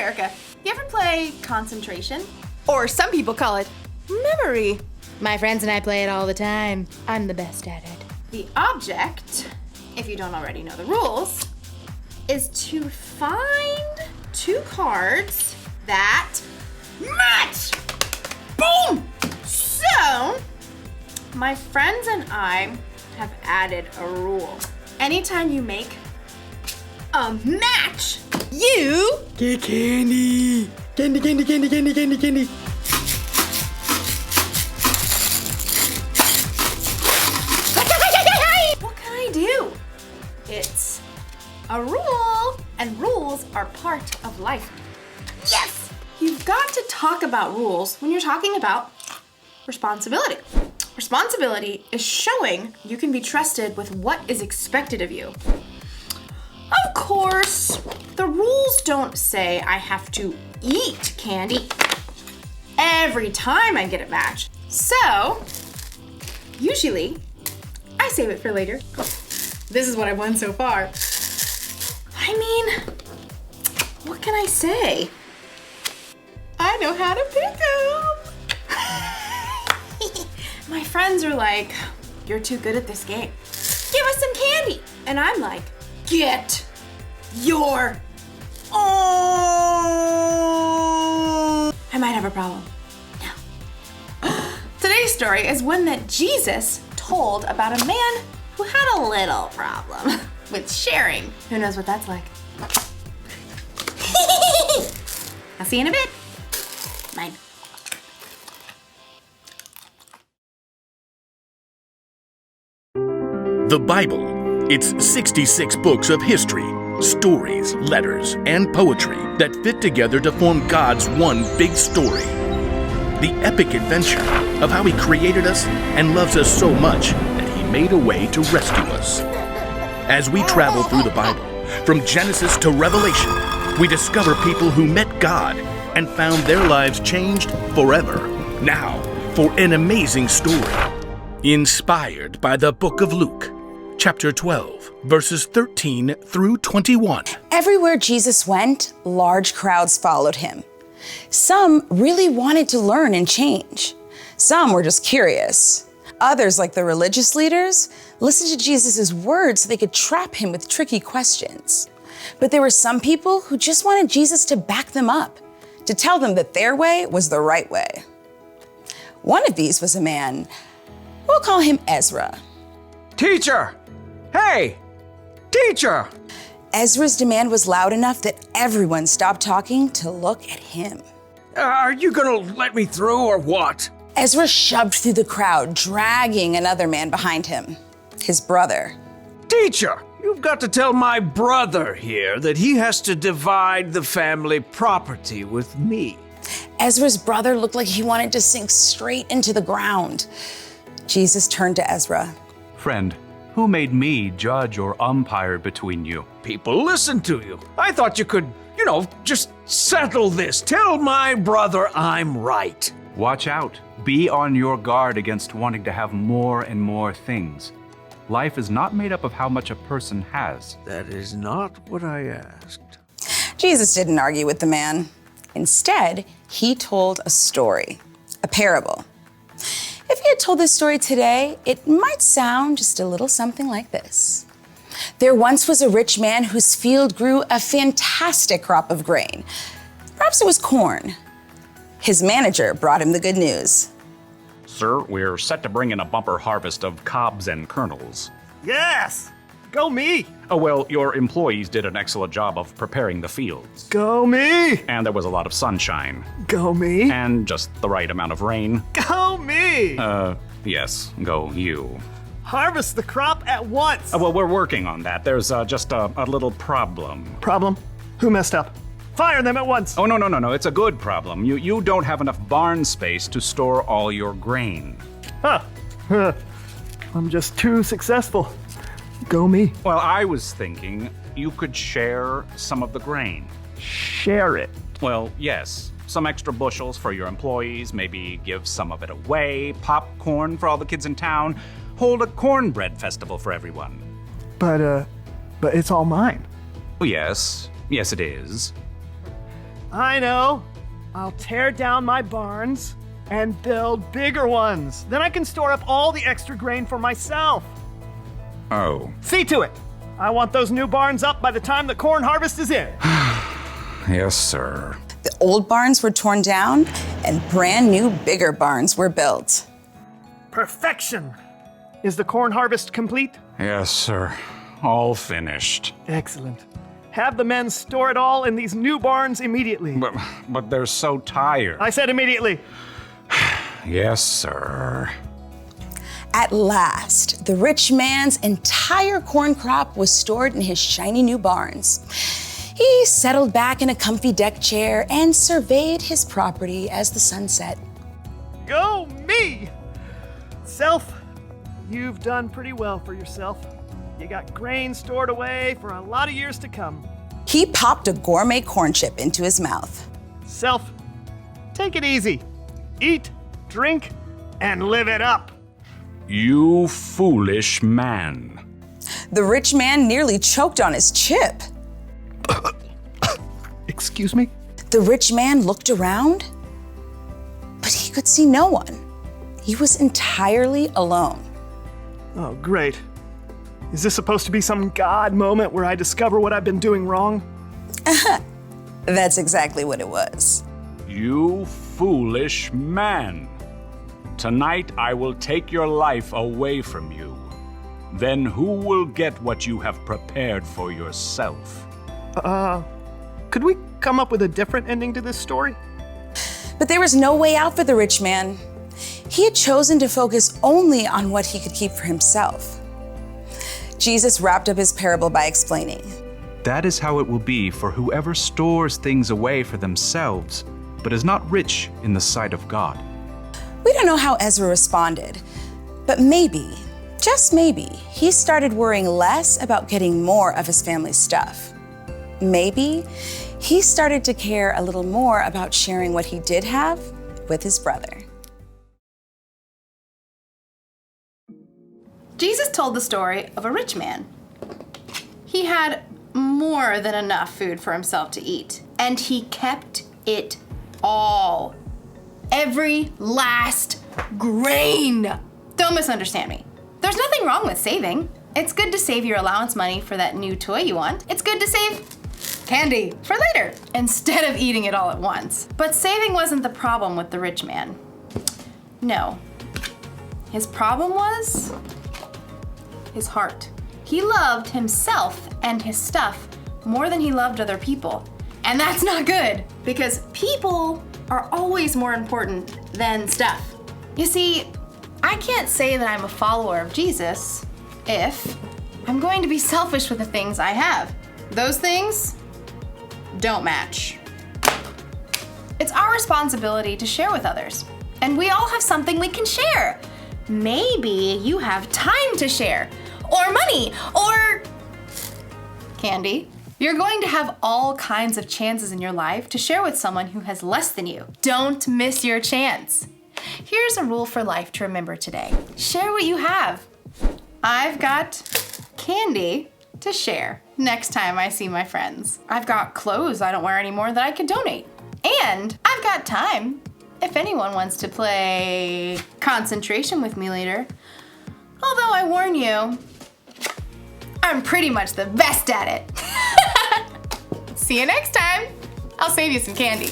America. You ever play concentration? Or some people call it memory. My friends and I play it all the time. I'm the best at it. The object, if you don't already know the rules, is to find two cards that match. Boom! So, my friends and I have added a rule. Anytime you make a match, you Get candy. Candy, candy, candy, candy, candy, candy. What can I do? It's a rule, and rules are part of life. Yes! You've got to talk about rules when you're talking about responsibility. Responsibility is showing you can be trusted with what is expected of you. Of course, the rules don't say I have to eat candy every time I get a match. So, usually, I save it for later. This is what I've won so far. I mean, what can I say? I know how to pick 'em. My friends are like, you're too good at this game. Give us some candy. And I'm like, get your own. I might have a problem. No. Today's story is one that Jesus told about a man who had a little problem with sharing. Who knows what that's like? I'll see you in a bit. Mine. The Bible. It's 66 books of history, stories, letters, and poetry that fit together to form God's one big story. The epic adventure of how He created us and loves us so much that He made a way to rescue us. As we travel through the Bible, from Genesis to Revelation, we discover people who met God and found their lives changed forever. Now, for an amazing story, inspired by the book of Luke, chapter 12, verses 13 through 21. Everywhere Jesus went, large crowds followed him. Some really wanted to learn and change. Some were just curious. Others, like the religious leaders, listened to Jesus' words so they could trap him with tricky questions. But there were some people who just wanted Jesus to back them up, to tell them that their way was the right way. One of these was a man, we'll call him Ezra. Teacher! Hey! Teacher! Ezra's demand was loud enough that everyone stopped talking to look at him. Are you gonna let me through or what? Ezra shoved through the crowd, dragging another man behind him, his brother. Teacher, you've got to tell my brother here that he has to divide the family property with me. Ezra's brother looked like he wanted to sink straight into the ground. Jesus turned to Ezra. Friend, who made me judge or umpire between you? People listen to you. I thought you could, just settle this. Tell my brother I'm right. Watch out. Be on your guard against wanting to have more and more things. Life is not made up of how much a person has. That is not what I asked. Jesus didn't argue with the man. Instead, he told a story, a parable. If he had told this story today, it might sound just a little something like this. There once was a rich man whose field grew a fantastic crop of grain. Perhaps it was corn. His manager brought him the good news. Sir, we're set to bring in a bumper harvest of cobs and kernels. Yes! Go me! Oh, well, your employees did an excellent job of preparing the fields. Go me! And there was a lot of sunshine. Go me! And just the right amount of rain. Go me! Yes, go you. Harvest the crop at once! Well, we're working on that. There's just a little problem. Problem? Who messed up? Fire them at once! Oh, no. It's a good problem. You don't have enough barn space to store all your grain. Huh. I'm just too successful. Go me. Well, I was thinking you could share some of the grain. Share it. Well, yes. Some extra bushels for your employees, maybe give some of it away, popcorn for all the kids in town, hold a cornbread festival for everyone. But it's all mine. Oh, yes. Yes, it is. I know. I'll tear down my barns and build bigger ones. Then I can store up all the extra grain for myself. Oh. See to it. I want those new barns up by the time the corn harvest is in. Yes, sir. The old barns were torn down and brand new, bigger barns were built. Perfection. Is the corn harvest complete? Yes, sir. All finished. Excellent. Have the men store it all in these new barns immediately. But they're so tired. I said immediately. Yes, sir. At last, the rich man's entire corn crop was stored in his shiny new barns. He settled back in a comfy deck chair and surveyed his property as the sun set. Go me! Self, you've done pretty well for yourself. You got grain stored away for a lot of years to come. He popped a gourmet corn chip into his mouth. Self, take it easy. Eat, drink, and live it up. You foolish man. The rich man nearly choked on his chip. Excuse me? The rich man looked around, but he could see no one. He was entirely alone. Oh, great. Is this supposed to be some God moment where I discover what I've been doing wrong? That's exactly what it was. You foolish man. Tonight I will take your life away from you. Then who will get what you have prepared for yourself? Could we come up with a different ending to this story? But there was no way out for the rich man. He had chosen to focus only on what he could keep for himself. Jesus wrapped up his parable by explaining, That is how it will be for whoever stores things away for themselves, but is not rich in the sight of God. We don't know how Ezra responded, but maybe, just maybe, he started worrying less about getting more of his family's stuff. Maybe he started to care a little more about sharing what he did have with his brother. Jesus told the story of a rich man. He had more than enough food for himself to eat, and he kept it all. Every last grain. Don't misunderstand me. There's nothing wrong with saving. It's good to save your allowance money for that new toy you want. It's good to save candy for later instead of eating it all at once. But saving wasn't the problem with the rich man. No. His problem was his heart. He loved himself and his stuff more than he loved other people. And that's not good, because people are always more important than stuff. You see, I can't say that I'm a follower of Jesus if I'm going to be selfish with the things I have. Those things don't match. It's our responsibility to share with others, and we all have something we can share. Maybe you have time to share, or money, or candy. You're going to have all kinds of chances in your life to share with someone who has less than you. Don't miss your chance. Here's a rule for life to remember today. Share what you have. I've got candy to share next time I see my friends. I've got clothes I don't wear anymore that I could donate. And I've got time if anyone wants to play concentration with me later. Although I warn you, I'm pretty much the best at it. See you next time. I'll save you some candy.